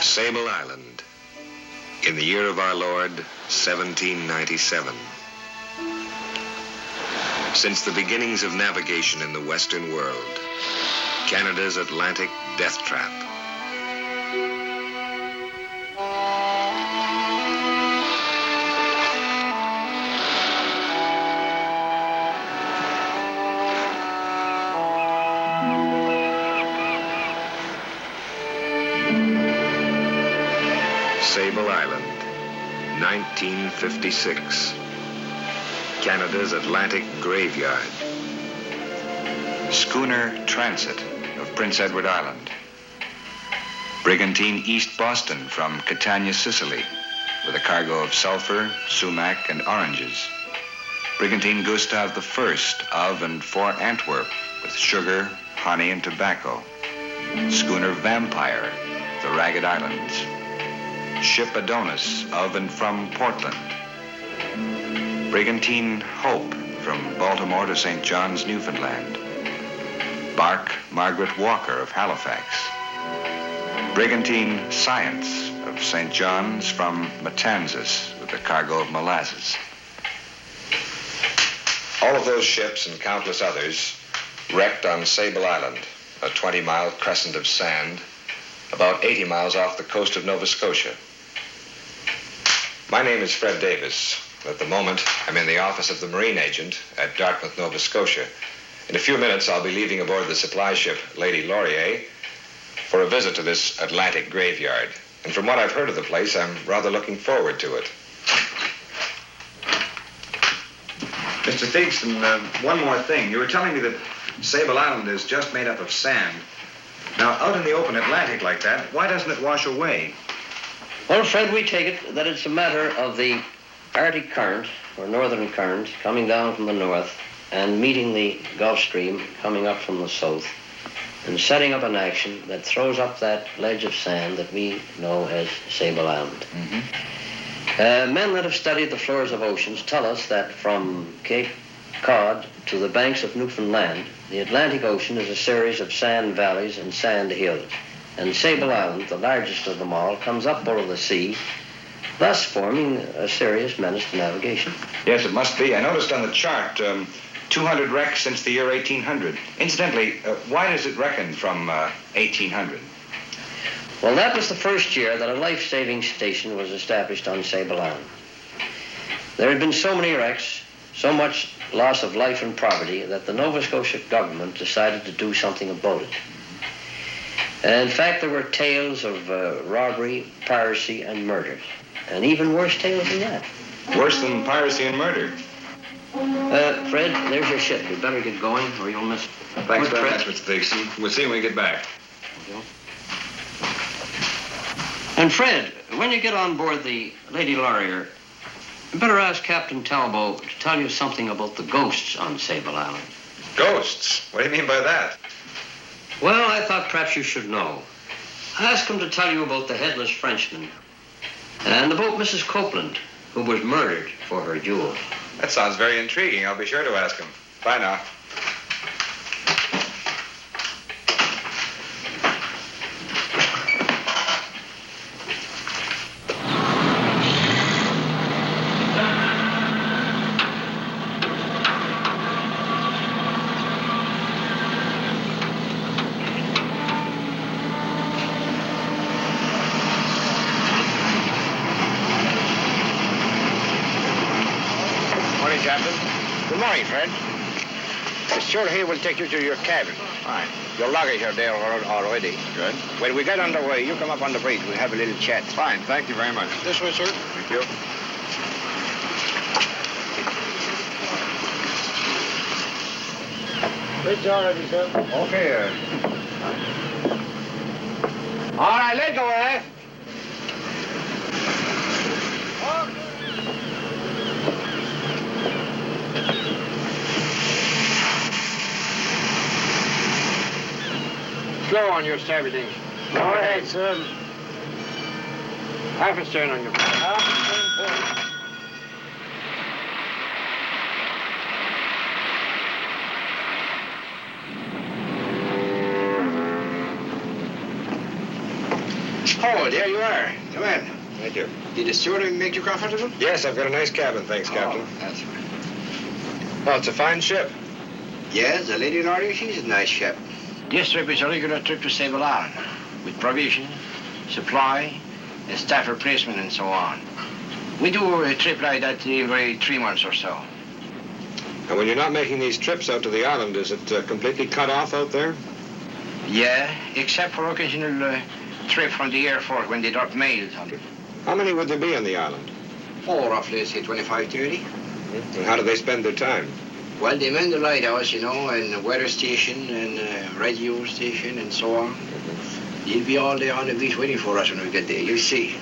Sable Island, in the year of our Lord, 1797. Since the beginnings of navigation in the Western world, Canada's Atlantic death trap. Sable Island, 1956. Canada's Atlantic graveyard. Schooner Transit of Prince Edward Island. Brigantine East Boston from Catania, Sicily, with a cargo of sulfur, sumac, and oranges. Brigantine Gustav I of and for Antwerp, with sugar, honey, and tobacco. Schooner Vampire, the Ragged Islands. Ship Adonis of and from Portland. Brigantine Hope from Baltimore to St. John's, Newfoundland. Bark Margaret Walker of Halifax. Brigantine Science of St. John's from Matanzas with a cargo of molasses. All of those ships and countless others wrecked on Sable Island, a 20-mile crescent of sand, about 80 miles off the coast of Nova Scotia. My name is Fred Davis. At the moment, I'm in the office of the marine agent at Dartmouth, Nova Scotia. In a few minutes, I'll be leaving aboard the supply ship Lady Laurier for a visit to this Atlantic graveyard. And from what I've heard of the place, I'm rather looking forward to it. Mr. Theakston, one more thing. You were telling me that Sable Island is just made up of sand. Now, out in the open Atlantic like that, why doesn't it wash away? Well, Fred, we take it that it's a matter of the Arctic current, or northern current, coming down from the north and meeting the Gulf Stream coming up from the south and setting up an action that throws up that ledge of sand that we know as Sable Island. Mm-hmm. Men that have studied the floors of oceans tell us that from Cape Cod to the banks of Newfoundland, the Atlantic Ocean is a series of sand valleys and sand hills. And Sable Island, the largest of them all, comes up out of the sea, thus forming a serious menace to navigation. Yes, it must be. I noticed on the chart 200 wrecks since the year 1800. Incidentally, why does it reckon from 1800? Well, that was the first year that a life-saving station was established on Sable Island. There had been so many wrecks, so much loss of life and property, that the Nova Scotia government decided to do something about it. In fact, there were tales of robbery, piracy, and murder. And even worse tales than that. Worse than piracy and murder? Fred, there's your ship. We'd better get going or you'll miss it. Thanks very much, Mr. Theakston. We'll see when we get back. And Fred, when you get on board the Lady Laurier, you better ask Captain Talbot to tell you something about the ghosts on Sable Island. Ghosts? What do you mean by that? Well, I thought perhaps you should know. Ask him to tell you about the headless Frenchman and about Mrs. Copeland, who was murdered for her jewels. That sounds very intriguing. I'll be sure to ask him. Bye now. Good morning, Fred. It's sure here will take you to your cabin. Fine. Your luggage are there already. Good. When we get underway, you come up on the bridge. We'll have a little chat. Fine. Thank you very much. This way, sir. Thank you. Bridge already, sir. Okay. All right, let go, eh? Slow on your starboarding. All right, sir. Half a stern on your port. Half a stern port. Oh, there you are. Come in. Thank you. Did the steward make you comfortable? Yes, I've got a nice cabin, thanks, Captain. Oh, that's fine. Well, it's a fine ship. Yes, the Lady Laurie, she's a nice ship. This trip is a regular trip to Sable Island, with provision, supply, and staff replacement, and so on. We do a trip like that every 3 months or so. And when you're not making these trips out to the island, is it completely cut off out there? Yeah, except for occasional trip from the Air Force when they drop mails on it. How many would there be on the island? Oh, roughly, say 25, 30. And how do they spend their time? Well, they man the lighthouse, and the weather station, and radio station, and so on. They'll be all there on the beach waiting for us when we get there, you see.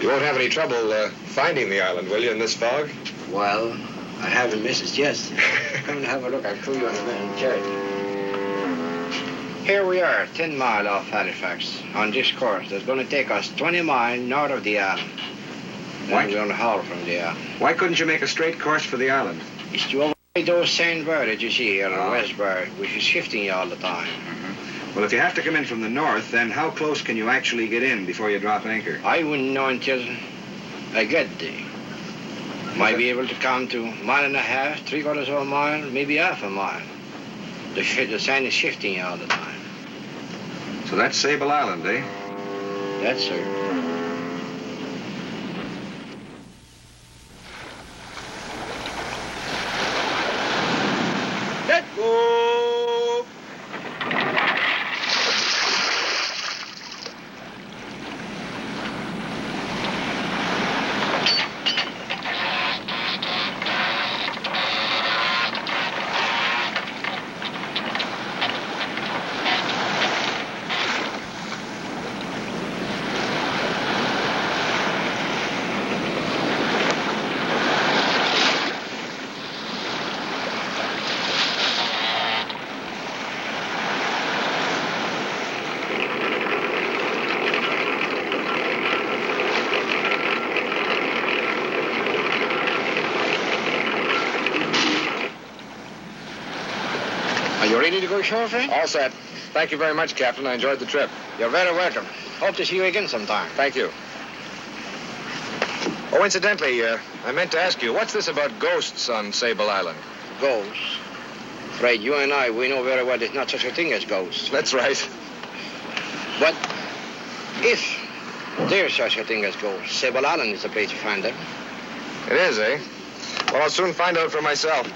You won't have any trouble finding the island, will you, in this fog? Well, I haven't missed it yet. Come and have a look. I'll show you on the man chart. Here we are, 10 miles off Halifax, on this course. That's going to take us 20 miles north of the island. Then we're going to haul from the island. Why couldn't you make a straight course for the island? It's to avoid those sandbars that you see here on the west bar, which is shifting all the time. Well, if you have to come in from the north, then how close can you actually get in before you drop anchor? I wouldn't know until I get there. Might be able to come to 1.5 miles, 3/4 of a mile, maybe half a mile. The sand is shifting all the time. So that's Sable Island, eh? That's sir. Let go! Are you ready to go ashore, friend? All set. Thank you very much, Captain. I enjoyed the trip. You're very welcome. Hope to see you again sometime. Thank you. Oh, incidentally, I meant to ask you, what's this about ghosts on Sable Island? Ghosts? Fred, you and I, we know very well there's not such a thing as ghosts. That's right. But if there's such a thing as ghosts, Sable Island is the place to find them. It is, eh? Well, I'll soon find out for myself.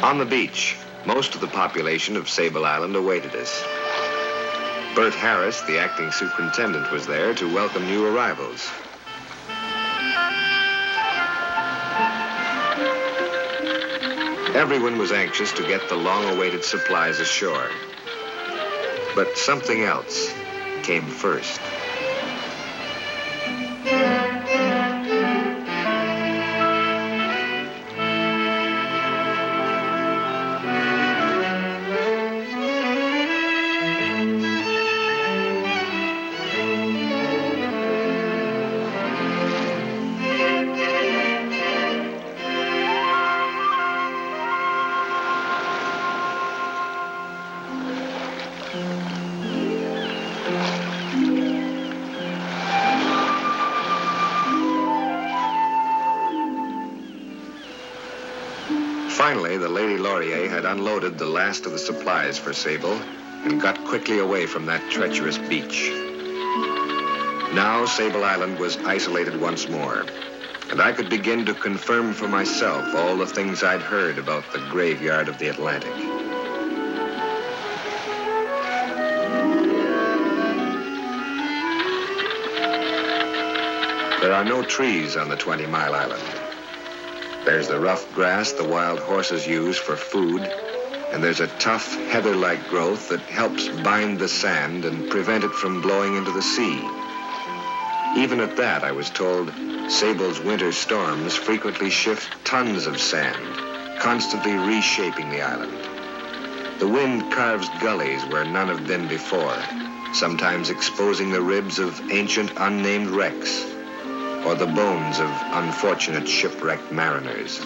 On the beach, most of the population of Sable Island awaited us. Bert Harris, the acting superintendent, was there to welcome new arrivals. Everyone was anxious to get the long-awaited supplies ashore. But something else came first. Finally, the Lady Laurier had unloaded the last of the supplies for Sable and got quickly away from that treacherous beach. Now Sable Island was isolated once more, and I could begin to confirm for myself all the things I'd heard about the graveyard of the Atlantic. There are no trees on the 20-mile island. There's the rough grass the wild horses use for food, and there's a tough, heather-like growth that helps bind the sand and prevent it from blowing into the sea. Even at that, I was told, Sable's winter storms frequently shift tons of sand, constantly reshaping the island. The wind carves gullies where none have been before, sometimes exposing the ribs of ancient unnamed wrecks, or the bones of unfortunate shipwrecked mariners.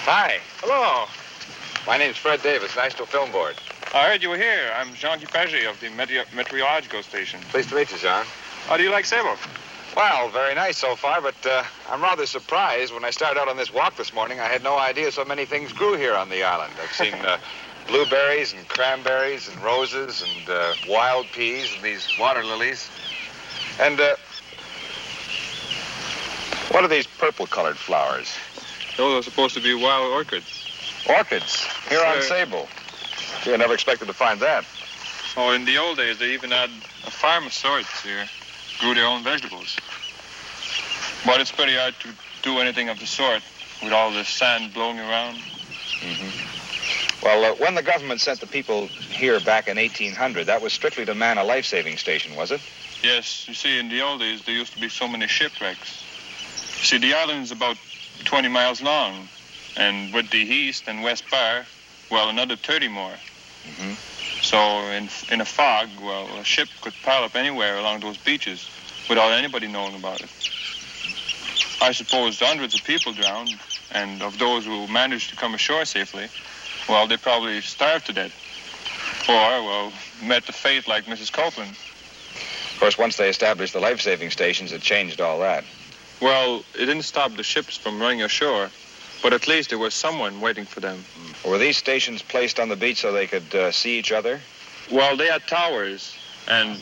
Hi. Hello. My name's Fred Davis, National Film Board. I heard you were here. I'm Jean Dupagé of the Meteorological Station. Pleased to meet you, Jean. How do you like Sable? Well, very nice so far, but I'm rather surprised. When I started out on this walk this morning, I had no idea so many things grew here on the island. I've seen blueberries and cranberries and roses and wild peas and these water lilies. And what are these purple-colored flowers? Those are supposed to be wild orchids. Orchids, here on Sable. Gee, I never expected to find that. Oh, in the old days, they even had a farm of sorts here. Grew their own vegetables. But it's pretty hard to do anything of the sort with all the sand blowing around. Mm-hmm. Well, when the government sent the people here back in 1800, that was strictly to man a life-saving station, was it? Yes, you see, in the old days, there used to be so many shipwrecks. See, the island is about 20 miles long, and with the east and west bar, well, another 30 more. Mm-hmm. So in a fog, well, a ship could pile up anywhere along those beaches without anybody knowing about it. I suppose hundreds of people drowned, and of those who managed to come ashore safely, well, they probably starved to death. Or, well, met the fate like Mrs. Copeland. Of course, once they established the life-saving stations, it changed all that. Well, it didn't stop the ships from running ashore, but at least there was someone waiting for them. Were these stations placed on the beach so they could see each other? Well, they had towers, and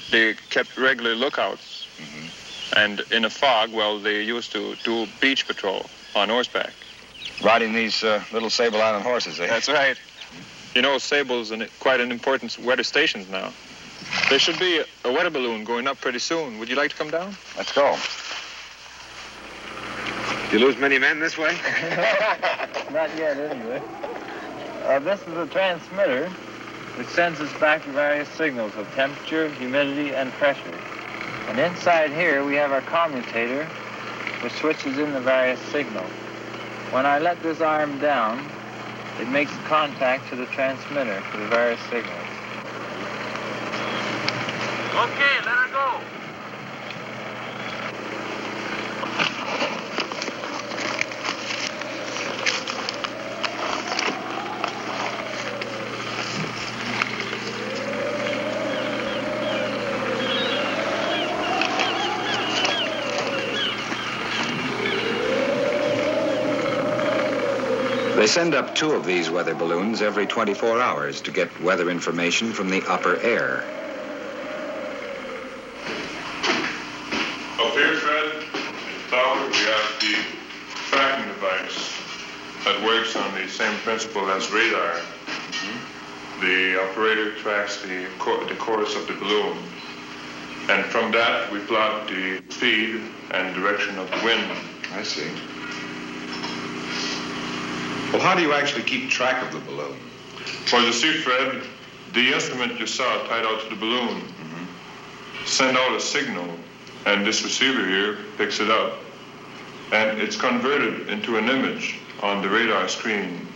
they kept regular lookouts. Mm-hmm. And in a fog, well, they used to do beach patrol on horseback. Riding these little Sable Island horses, eh? That's right. You know, Sable's quite an important weather station now. There should be a weather balloon going up pretty soon. Would you like to come down? Let's go. Do you lose many men this way? Not yet, anyway. This is a transmitter which sends us back various signals of temperature, humidity, and pressure. And inside here we have our commutator, which switches in the various signals. When I let this arm down, it makes contact to the transmitter for the various signals. Okay, let her go. They send up 2 of these weather balloons every 24 hours to get weather information from the upper air. Up here, Fred, in the tower, we have the tracking device that works on the same principle as radar. the operator tracks the course of the balloon. And from that, we plot the speed and direction of the wind. I see. Well, how do you actually keep track of the balloon? Well, you see, Fred, the instrument you saw tied out to the balloon send out a signal, and this receiver here picks it up. And it's converted into an image on the radar screen,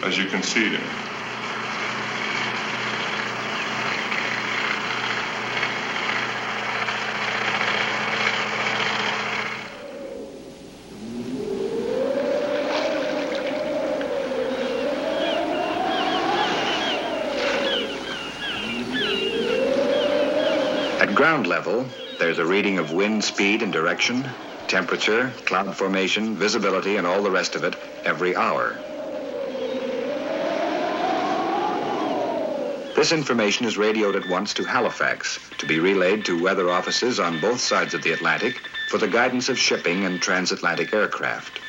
as you can see there. At ground level, there's a reading of wind speed and direction, temperature, cloud formation, visibility, and all the rest of it every hour. This information is radioed at once to Halifax to be relayed to weather offices on both sides of the Atlantic for the guidance of shipping and transatlantic aircraft.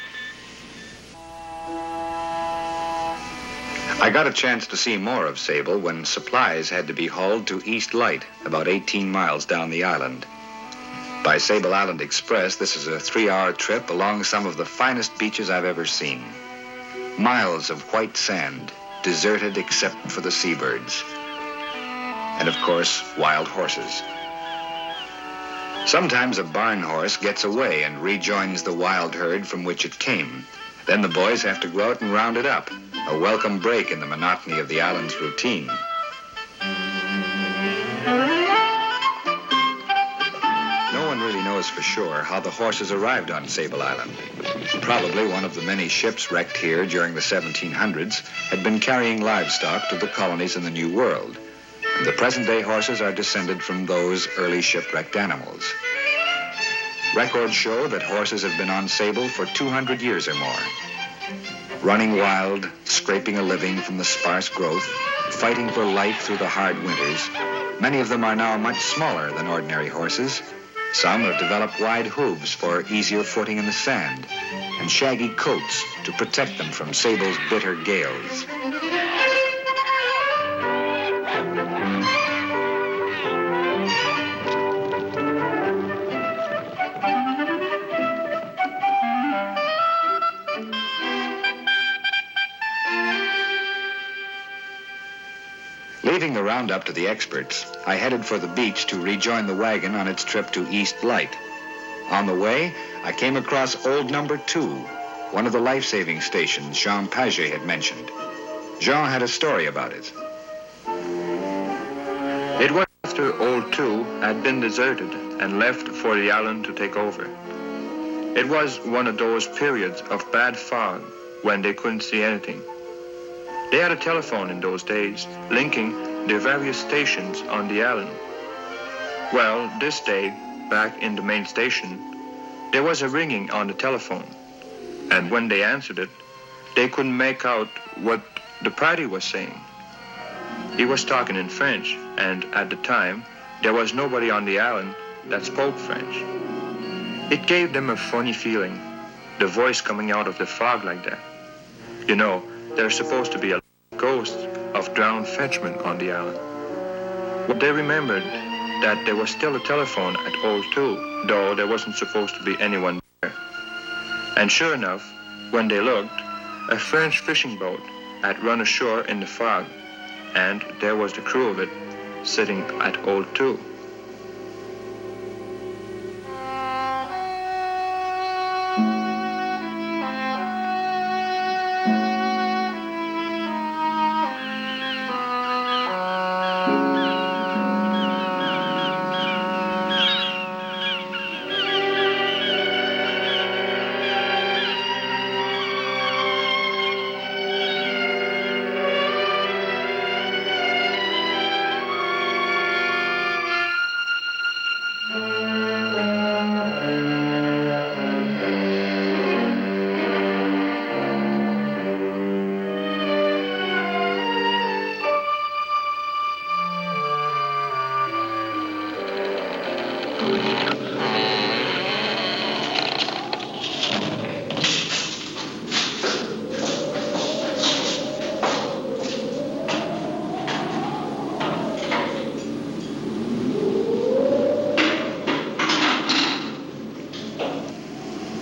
I got a chance to see more of Sable when supplies had to be hauled to East Light, about 18 miles down the island. By Sable Island Express, this is a 3-hour trip along some of the finest beaches I've ever seen. Miles of white sand, deserted except for the seabirds. And of course, wild horses. Sometimes a barn horse gets away and rejoins the wild herd from which it came. Then the boys have to go out and round it up, a welcome break in the monotony of the island's routine. No one really knows for sure how the horses arrived on Sable Island. Probably one of the many ships wrecked here during the 1700s had been carrying livestock to the colonies in the New World. And the present-day horses are descended from those early shipwrecked animals. Records show that horses have been on Sable for 200 years or more. Running wild, scraping a living from the sparse growth, fighting for life through the hard winters, many of them are now much smaller than ordinary horses. Some have developed wide hooves for easier footing in the sand, and shaggy coats to protect them from Sable's bitter gales. Leaving the roundup to the experts, I headed for the beach to rejoin the wagon on its trip to East Light. On the way, I came across old number 2, one of the life-saving stations Jean Paget had mentioned. Jean had a story about it. It was after Old 2 had been deserted and left for the island to take over. It was one of those periods of bad fog when they couldn't see anything. They had a telephone in those days, linking the various stations on the island. Well, this day, back in the main station, there was a ringing on the telephone. And when they answered it, they couldn't make out what the party was saying. He was talking in French, and at the time, there was nobody on the island that spoke French. It gave them a funny feeling, the voice coming out of the fog like that. You know, there's supposed to be a ghost of drowned Frenchmen on the island. But they remembered that there was still a telephone at Old 2, though there wasn't supposed to be anyone there. And sure enough, when they looked, a French fishing boat had run ashore in the fog, and there was the crew of it sitting at Old 2.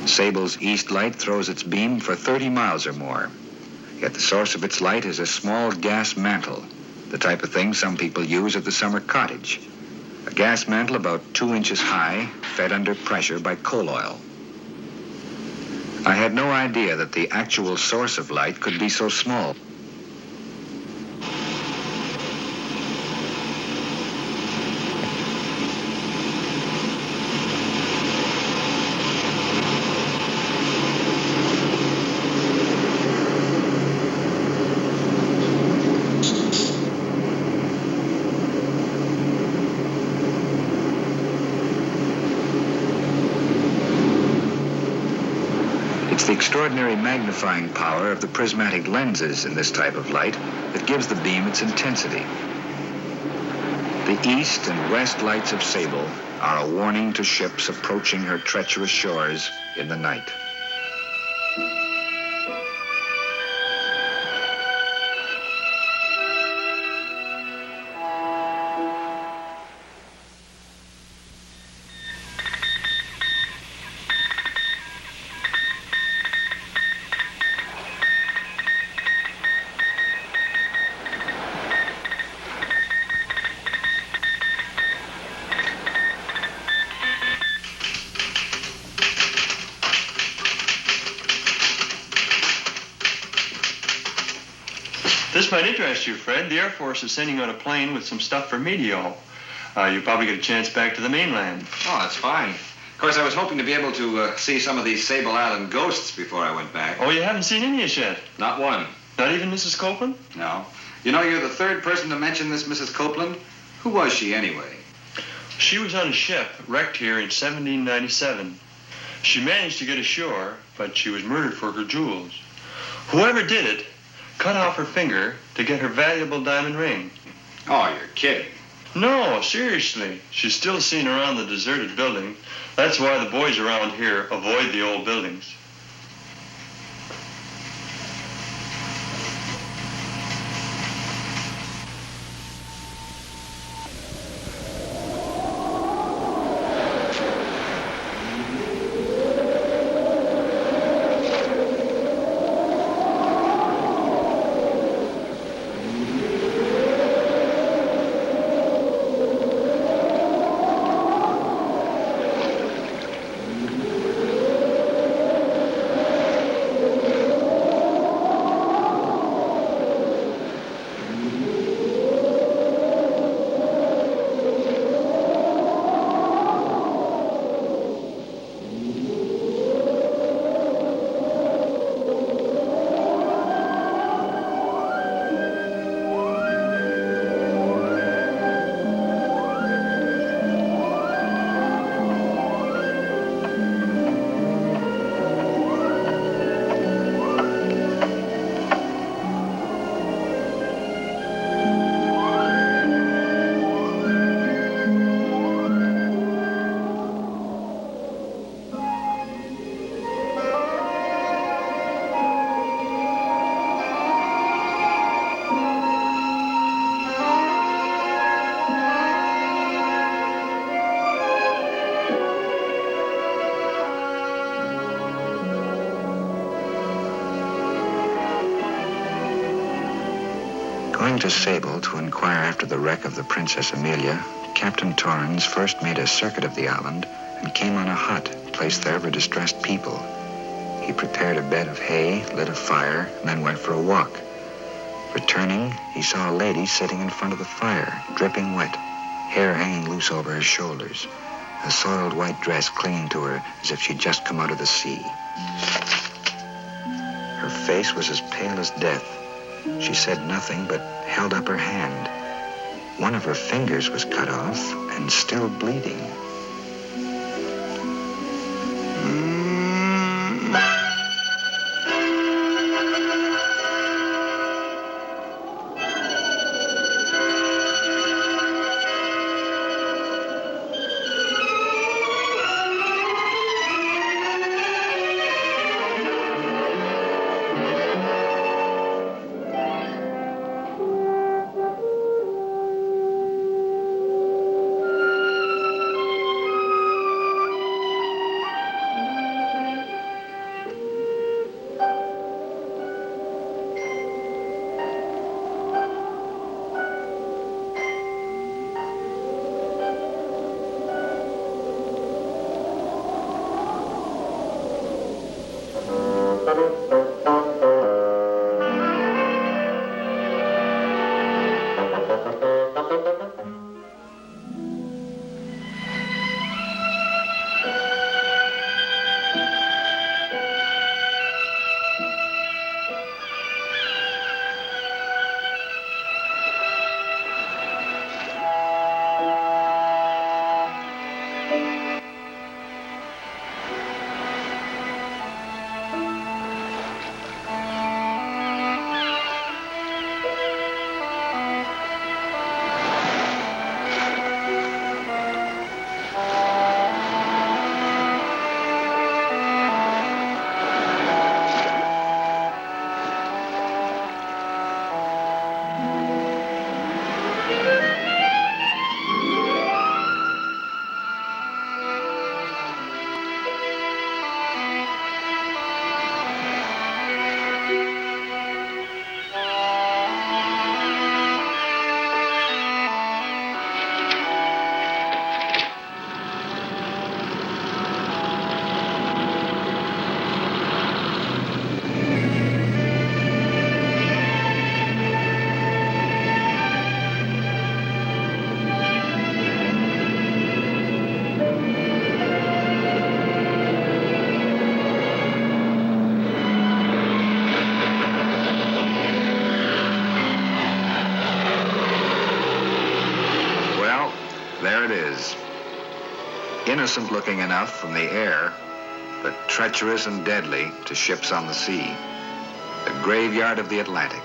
Sable's east light throws its beam for 30 miles or more. Yet the source of its light is a small gas mantle, the type of thing some people use at the summer cottage. A gas mantle about 2 inches high, fed under pressure by coal oil. I had no idea that the actual source of light could be so small. It's the extraordinary magnifying power of the prismatic lenses in this type of light that gives the beam its intensity. The east and west lights of Sable are a warning to ships approaching her treacherous shores in the night. This might interest you, Fred. The Air Force is sending out a plane with some stuff for meteor. You'll probably get a chance back to the mainland. Oh, that's fine. Of course, I was hoping to be able to see some of these Sable Island ghosts before I went back. Oh, you haven't seen any yet? Not one. Not even Mrs. Copeland? No. You know, you're the third person to mention this Mrs. Copeland. Who was she, anyway? She was on a ship wrecked here in 1797. She managed to get ashore, but she was murdered for her jewels. Whoever did it cut off her finger to get her valuable diamond ring. Oh, you're kidding. No, seriously. She's still seen around the deserted building. That's why the boys around here avoid the old buildings. Going to Sable to inquire after the wreck of the Princess Amelia, Captain Torrens first made a circuit of the island and came on a hut placed there for distressed people. He prepared a bed of hay, lit a fire, and then went for a walk. Returning, he saw a lady sitting in front of the fire, dripping wet, hair hanging loose over her shoulders, a soiled white dress clinging to her as if she'd just come out of the sea. Her face was as pale as death. She said nothing but held up her hand. One of her fingers was cut off and still bleeding. Innocent looking enough from the air, but treacherous and deadly to ships on the sea. The graveyard of the Atlantic.